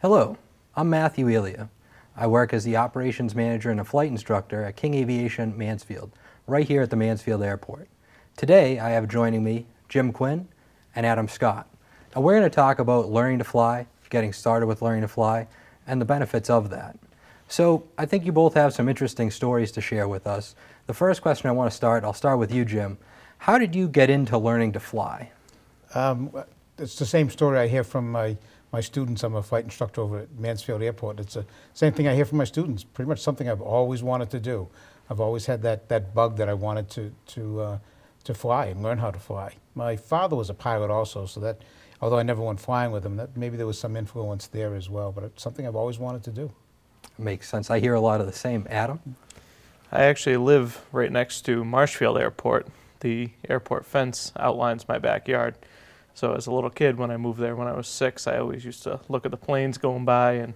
Hello, I'm Matthew Elia. I work as the operations manager and a flight instructor at King Aviation-Mansfield, right here at the Mansfield Airport. Today I have joining me Jim Quinn and Adam Scott. And we're going to talk about learning to fly, getting started with learning to fly, and the benefits of that. So I think you both have some interesting stories to share with us. The first question I'll start with you, Jim. How did you get into learning to fly? It's the same story I hear from my students. I'm a flight instructor over at Mansfield Airport. It's the same thing I hear from my students. Pretty much something I've always wanted to do. I've always had that bug that I wanted to fly and learn how to fly. My father was a pilot also, so that, although I never went flying with him, that maybe there was some influence there as well, but it's something I've always wanted to do. Makes sense. I hear a lot of the same. Adam? I actually live right next to Marshfield Airport. The airport fence outlines my backyard. So as a little kid, when I moved there when I was 6, I always used to look at the planes going by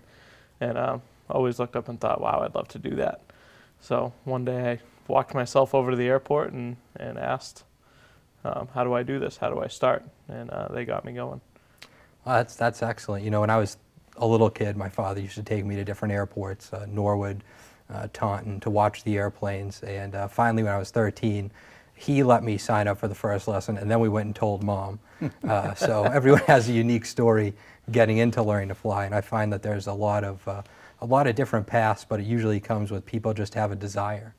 and always looked up and thought, wow, I'd love to do that. So one day I walked myself over to the airport and asked, how do I do this? How do I start? And they got me going. Well, that's excellent. You know, when I was a little kid, my father used to take me to different airports, Norwood, Taunton, to watch the airplanes. And finally, when I was 13, he let me sign up for the first lesson, and then we went and told Mom. So everyone has a unique story getting into learning to fly, and I find that there's a lot of different paths, but it usually comes with people just have a desire.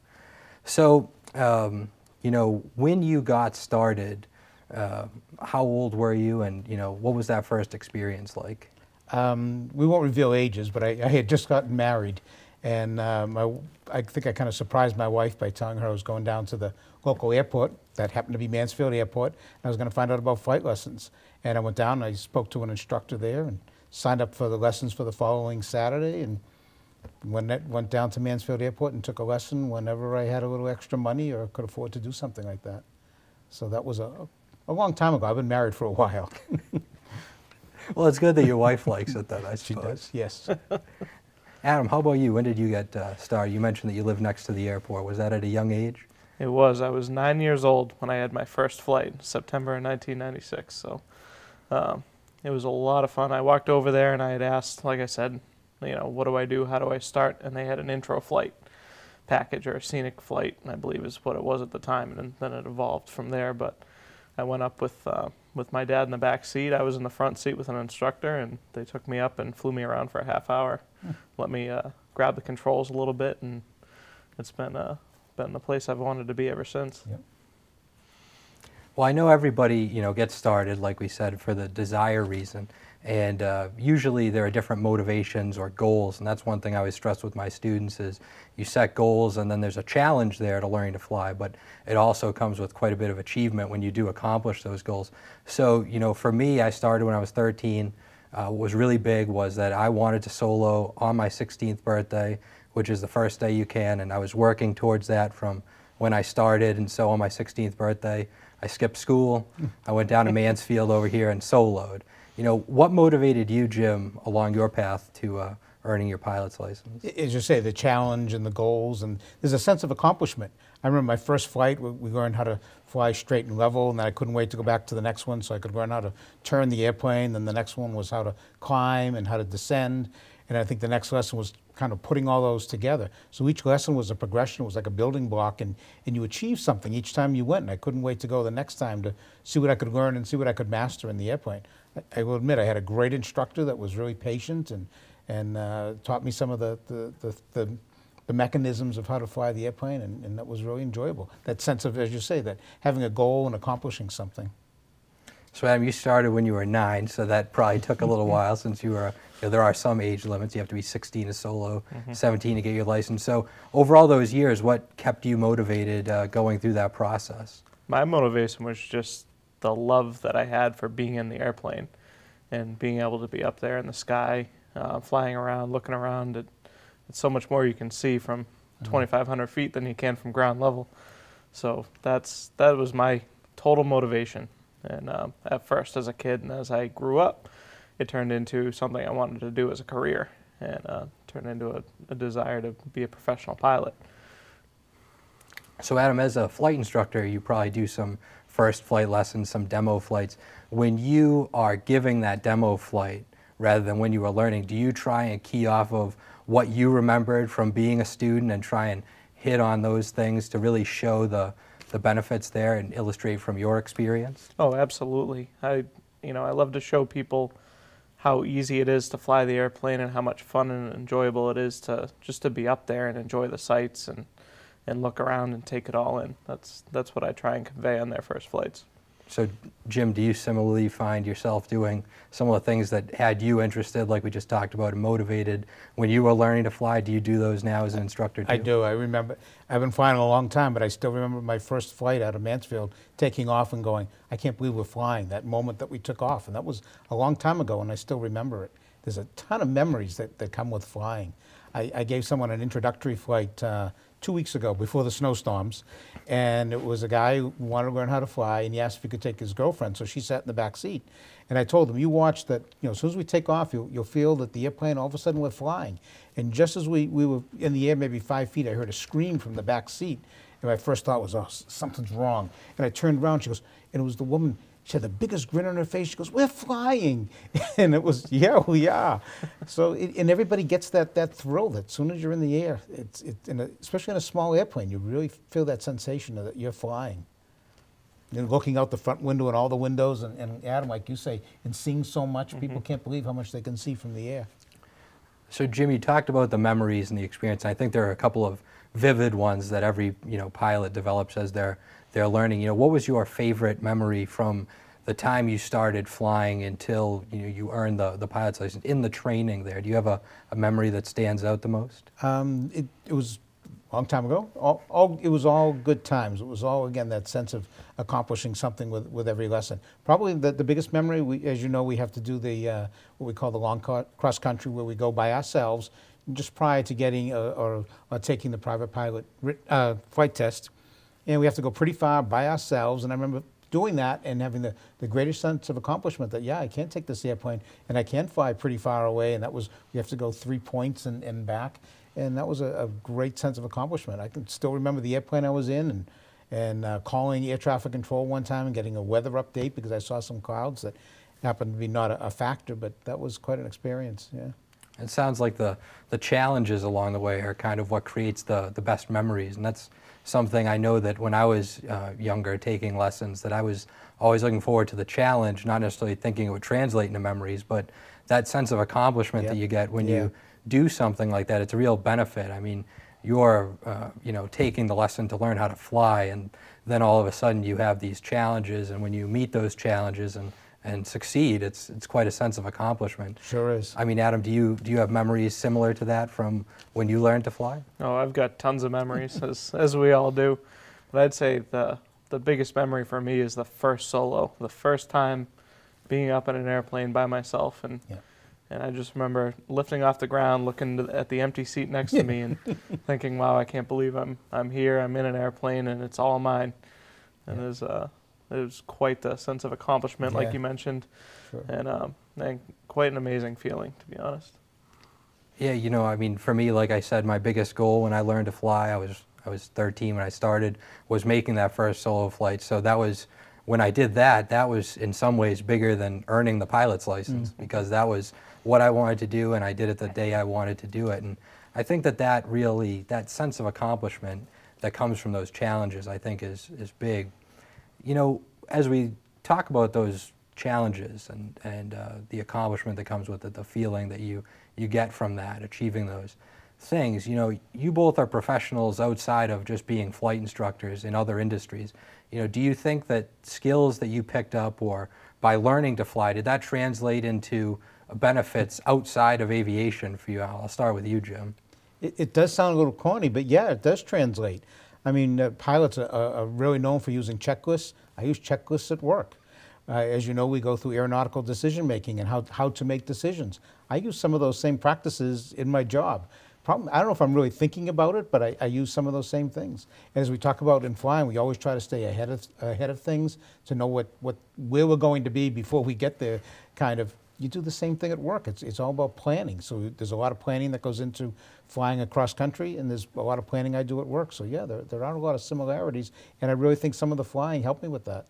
So, you know, when you got started, how old were you, and you know, what was that first experience like? We won't reveal ages, but I had just gotten married, and I think I kind of surprised my wife by telling her I was going down to the local airport that happened to be Mansfield Airport, and I was going to find out about flight lessons. And I went down and I spoke to an instructor there and signed up for the lessons for the following Saturday, and went down to Mansfield Airport and took a lesson whenever I had a little extra money or could afford to do something like that. So that was a long time ago. I've been married for a while. Well, it's good that your wife likes it, though, I suppose. She does, yes. Adam, how about you? When did you get started? You mentioned that you live next to the airport. Was that at a young age? It was. I was 9 years old when I had my first flight, September 1996. So it was a lot of fun. I walked over there and I had asked, like I said, you know, what do I do? How do I start? And they had an intro flight package, or a scenic flight, I believe is what it was at the time. And then it evolved from there. But I went up with my dad in the back seat. I was in the front seat with an instructor, and they took me up and flew me around for a half hour. Let me grab the controls a little bit, and it's been the place I've wanted to be ever since. Yep. Well, I know everybody, you know, gets started, like we said, for the desire reason, and usually there are different motivations or goals, and that's one thing I always stress with my students is you set goals, and then there's a challenge there to learning to fly, but it also comes with quite a bit of achievement when you do accomplish those goals. So, you know, for me, I started when I was 13. What was really big was that I wanted to solo on my 16th birthday, which is the first day you can, and I was working towards that from when I started. And so on my 16th birthday, I skipped school. I went down to Mansfield over here and soloed. You know, what motivated you, Jim, along your path to earning your pilot's license? As you say, the challenge and the goals, and there's a sense of accomplishment. I remember my first flight, we learned how to fly straight and level, and then I couldn't wait to go back to the next one so I could learn how to turn the airplane. Then the next one was how to climb and how to descend. And I think the next lesson was kind of putting all those together. So each lesson was a progression. It was like a building block, and you achieved something each time you went. And I couldn't wait to go the next time to see what I could learn and see what I could master in the airplane. I will admit I had a great instructor that was really patient and taught me some of the mechanisms of how to fly the airplane, and that was really enjoyable. That sense of, as you say, that having a goal and accomplishing something. So Adam, you started when you were 9, so that probably took a little while since you were, you know, there are some age limits. You have to be 16 to solo, 17 to get your license. So over all those years, what kept you motivated going through that process? My motivation was just the love that I had for being in the airplane and being able to be up there in the sky, flying around, looking around. It's so much more you can see from 2,500 feet than you can from ground level. So that was my total motivation. And at first as a kid, and as I grew up, it turned into something I wanted to do as a career, and turned into a desire to be a professional pilot. So Adam, as a flight instructor, you probably do some first flight lessons, some demo flights. When you are giving that demo flight, rather than when you were learning, do you try and key off of what you remembered from being a student and try and hit on those things to really show the benefits there and illustrate from your experience? Oh, absolutely. I love to show people how easy it is to fly the airplane and how much fun and enjoyable it is to just to be up there and enjoy the sights and look around and take it all in. That's what I try and convey on their first flights. So, Jim, do you similarly find yourself doing some of the things that had you interested, like we just talked about, and motivated when you were learning to fly? Do you do those now as an instructor too? I do. I remember. I've been flying a long time, but I still remember my first flight out of Mansfield, taking off and going, I can't believe we're flying, that moment that we took off. And that was a long time ago, and I still remember it. There's a ton of memories that come with flying. I gave someone an introductory flight 2 weeks ago before the snowstorms, and it was a guy who wanted to learn how to fly, and he asked if he could take his girlfriend, so she sat in the back seat. And I told him, you watch that, as soon as we take off, you'll feel that the airplane, all of a sudden we're flying. And just as we were in the air, maybe 5 feet, I heard a scream from the back seat, and my first thought was, oh, something's wrong. And I turned around, she goes, and it was the woman. She had the biggest grin on her face. She goes, we're flying. And it was, yeah, we are. So, and everybody gets that thrill that as soon as you're in the air, especially in a small airplane, you really feel that sensation that you're flying. And looking out the front window and all the windows, and Adam, like you say, and seeing so much, people can't believe how much they can see from the air. So, Jim, you talked about the memories and the experience. And I think there are a couple of vivid ones that every pilot develops as they're learning. What was your favorite memory from the time you started flying until you earned the pilot's license in the training there? Do you have a memory that stands out the most? It was a long time ago. It was all good times. It was all, again, that sense of accomplishing something with every lesson. Probably the biggest memory, as you know, we have to do the what we call the long cross country, where we go by ourselves just prior to getting or taking the private pilot flight test. And we have to go pretty far by ourselves. And I remember doing that and having the greatest sense of accomplishment that, yeah, I can take this airplane and I can fly pretty far away. And that was, you have to go 3 points and back. And that was a great sense of accomplishment. I can still remember the airplane I was in and calling air traffic control one time and getting a weather update because I saw some clouds that happened to be not a factor, but that was quite an experience, yeah. It sounds like the challenges along the way are kind of what creates the best memories, and that's something I know that when I was younger taking lessons, that I was always looking forward to the challenge, not necessarily thinking it would translate into memories, but that sense of accomplishment that you get when you do something like that. It's a real benefit. I mean, you're taking the lesson to learn how to fly, and then all of a sudden you have these challenges, and when you meet those challenges and succeed, it's quite a sense of accomplishment. Sure is. I mean, Adam, do you have memories similar to that from when you learned to fly? Oh, I've got tons of memories, as we all do. But I'd say the biggest memory for me is the first solo, the first time being up in an airplane by myself. And I just remember lifting off the ground, looking at the empty seat next to me and thinking, wow, I can't believe I'm here, I'm in an airplane, and it's all mine. And it was quite the sense of accomplishment, like you mentioned, and quite an amazing feeling, to be honest. Yeah, I mean, for me, like I said, my biggest goal when I learned to fly, I was 13 when I started, was making that first solo flight. So that was, when I did that was in some ways bigger than earning the pilot's license, because that was what I wanted to do, and I did it the day I wanted to do it. And I think that sense of accomplishment that comes from those challenges, I think is big. As we talk about those challenges and the accomplishment that comes with it, the feeling that you get from that, achieving those things, you both are professionals outside of just being flight instructors in other industries. Do you think that skills that you picked up or by learning to fly, did that translate into benefits outside of aviation for you? I'll start with you, Jim. It does sound a little corny, but yeah, it does translate. I mean, pilots are really known for using checklists. I use checklists at work. As you know, we go through aeronautical decision making and how to make decisions. I use some of those same practices in my job. I don't know if I'm really thinking about it, but I use some of those same things. And as we talk about in flying, we always try to stay ahead of things, to know where we're going to be before we get there. You do the same thing at work. It's all about planning. So there's a lot of planning that goes into flying across country, and there's a lot of planning I do at work. So yeah, there are a lot of similarities, and I really think some of the flying helped me with that.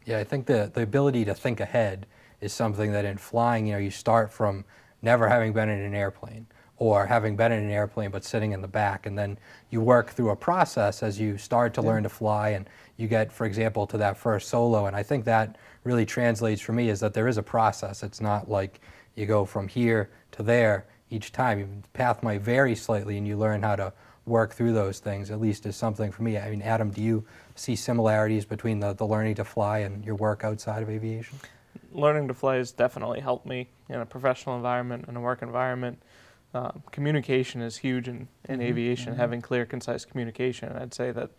Yeah, I think the ability to think ahead is something that in flying, you start from never having been in an airplane, or having been in an airplane but sitting in the back, and then you work through a process as you start to learn to fly, and you get, for example, to that first solo. And I think that really translates for me, is that there is a process. It's not like you go from here to there each time. The path might vary slightly, and you learn how to work through those things, at least is something for me. I mean, Adam, do you see similarities between the learning to fly and your work outside of aviation? Learning to fly has definitely helped me in a professional environment and a work environment. Communication is huge in aviation, having clear, concise communication. And I'd say that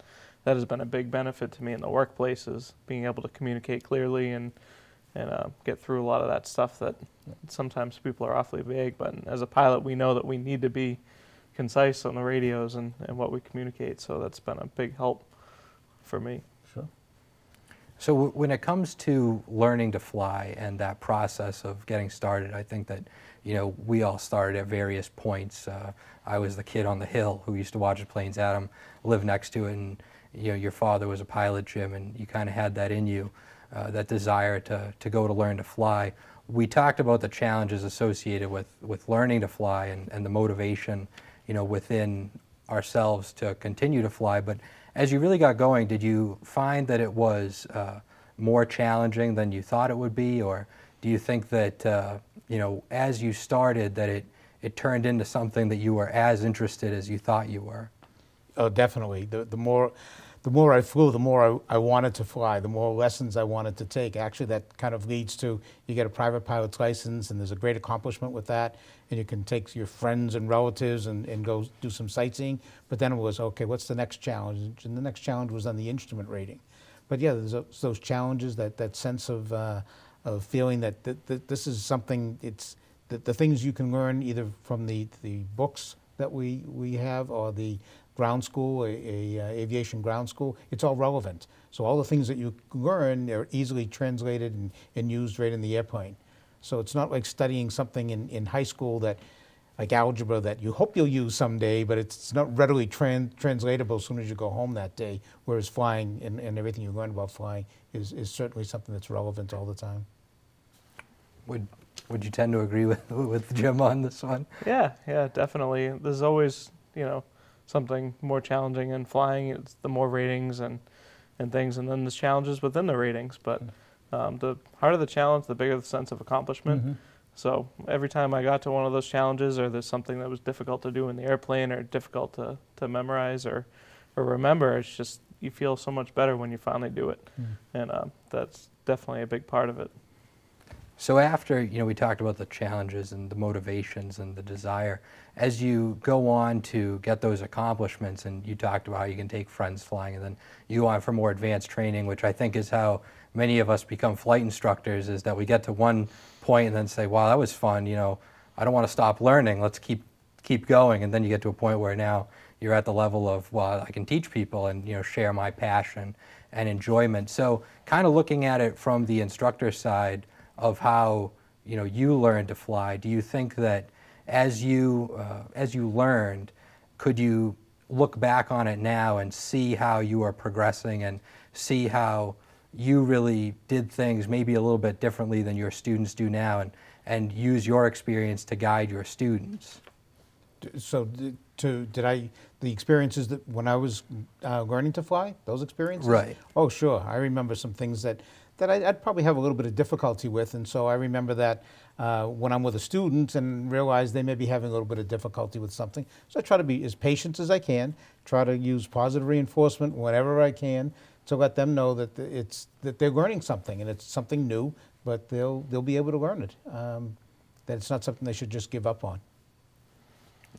that has been a big benefit to me in the workplace, is being able to communicate clearly and get through a lot of that stuff that sometimes people are awfully vague. But as a pilot, we know that we need to be concise on the radios and what we communicate. So that's been a big help for me. Sure. So when it comes to learning to fly and that process of getting started, I think that, we all started at various points. I was the kid on the hill who used to watch the planes. Adam lived next to it, and your father was a pilot, Jim, and you kind of had that in you, that desire to go to learn to fly. We talked about the challenges associated with learning to fly and the motivation, within ourselves to continue to fly. But as you really got going, did you find that it was more challenging than you thought it would be, or do you think that as you started, that it turned into something that you were as interested as you thought you were? Oh, definitely. The more I flew, the more I wanted to fly, the more lessons I wanted to take. Actually, that kind of leads to, you get a private pilot's license, and there's a great accomplishment with that, and you can take your friends and relatives and go do some sightseeing. But then it was, okay, what's the next challenge? And the next challenge was on the instrument rating. But yeah, there's those challenges, that sense of feeling that this is something, it's the things you can learn either from the books that we have, or the ground school, a aviation ground school. It's all relevant. So all the things that you learn are easily translated and used right in the airplane. So it's not like studying something in high school, that like algebra, that you hope you'll use someday, but it's not readily translatable as soon as you go home that day. Whereas flying and everything you learn about flying is certainly something that's relevant all the time. Would you tend to agree with Jim on this one? Yeah, definitely. There's always, something more challenging in flying. It's the more ratings and things, and then there's challenges within the ratings. But the harder the challenge, the bigger the sense of accomplishment. So every time I got to one of those challenges, or there's something that was difficult to do in the airplane, or difficult to memorize or remember, it's just, you feel so much better when you finally do it. And that's definitely a big part of it. So after, we talked about the challenges and the motivations and the desire, as you go on to get those accomplishments, and you talked about how you can take friends flying, and then you go on for more advanced training, which I think is how many of us become flight instructors, is that we get to one point and then say, wow, that was fun, I don't want to stop learning, let's keep going. And then you get to a point where now you're at the level of, well, I can teach people and share my passion and enjoyment. So kind of looking at it from the instructor side of how you learned to fly, do you think that as you learned, could you look back on it now and see how you are progressing, and see how you really did things maybe a little bit differently than your students do now, and use your experience to guide your students? So the experiences that when I was learning to fly, those experiences? Right. Oh, sure. I remember some things that I'd probably have a little bit of difficulty with, and so I remember that when I'm with a student and realize they may be having a little bit of difficulty with something. So I try to be as patient as I can, try to use positive reinforcement whenever I can to let them know that that they're learning something, and it's something new, but they'll be able to learn it. That it's not something they should just give up on.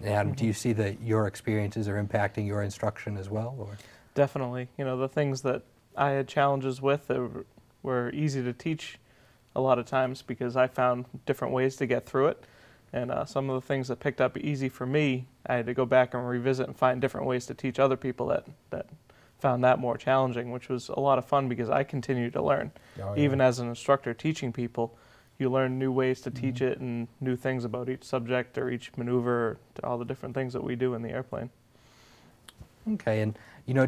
Adam, do you see that your experiences are impacting your instruction as well? Or? Definitely. The things that I had challenges with were easy to teach a lot of times, because I found different ways to get through it. And some of the things that picked up easy for me, I had to go back and revisit and find different ways to teach other people that found that more challenging, which was a lot of fun, because I continued to learn. Oh, yeah. Even as an instructor teaching people, you learn new ways to teach it, and new things about each subject or each maneuver, or all the different things that we do in the airplane. Okay, and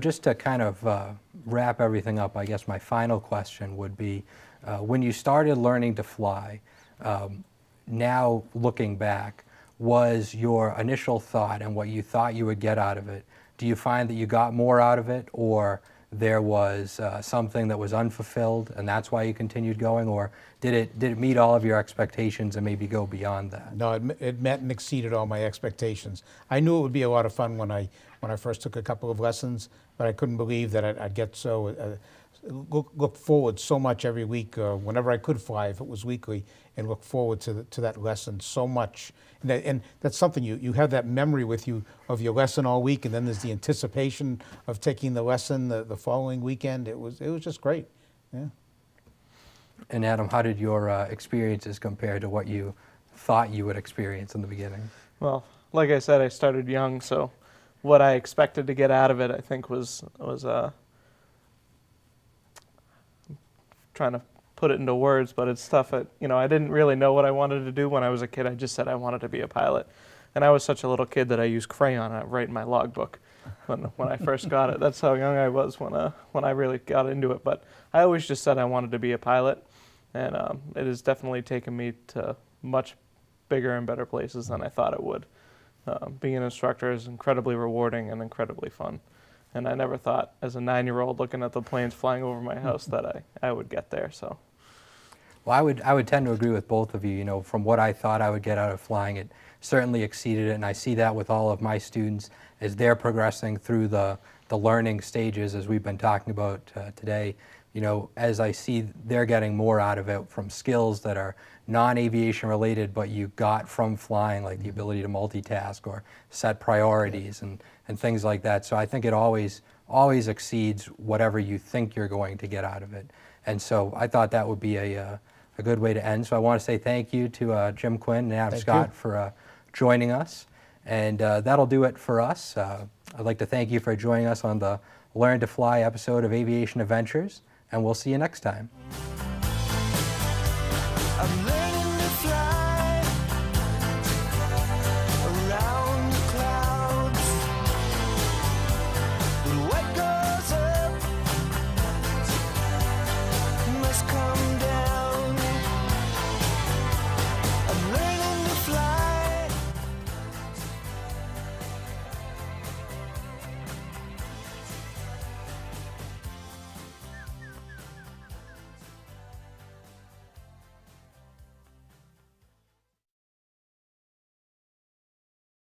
just to kind of wrap everything up, I guess my final question would be, when you started learning to fly, now looking back, was your initial thought and what you thought you would get out of it, do you find that you got more out of it, or there was something that was unfulfilled and that's why you continued going, or did it meet all of your expectations and maybe go beyond that? No, it met and exceeded all my expectations. I knew it would be a lot of fun when I first took a couple of lessons, but I couldn't believe that I'd get so look forward so much every week, whenever I could fly, if it was weekly, and look forward to that lesson so much. And that's something you have that memory with you of your lesson all week, and then there's the anticipation of taking the lesson the following weekend. It was just great. Yeah. And Adam, how did your experiences compare to what you thought you would experience in the beginning? Well, like I said, I started young, so what I expected to get out of it, I think, was trying to put it into words, but it's stuff that, I didn't really know what I wanted to do when I was a kid. I just said I wanted to be a pilot. And I was such a little kid that I used crayon to write in my logbook when I first got it. That's how young I was when I really got into it. But I always just said I wanted to be a pilot, and it has definitely taken me to much bigger and better places than I thought it would. Being an instructor is incredibly rewarding and incredibly fun. And I never thought, as a 9-year-old looking at the planes flying over my house, that I would get there. So, well, I would tend to agree with both of you. From what I thought I would get out of flying, it certainly exceeded it, and I see that with all of my students as they're progressing through the learning stages, as we've been talking about today. As I see they're getting more out of it from skills that are non-aviation related, but you got from flying, like the ability to multitask or set priorities and things like that. So I think it always exceeds whatever you think you're going to get out of it. And so I thought that would be a good way to end. So I want to say thank you to Jim Quinn and Adam Scott for joining us. And that'll do it for us. I'd like to thank you for joining us on the Learn to Fly episode of Aviation Adventures, and we'll see you next time. I'm learning to fly.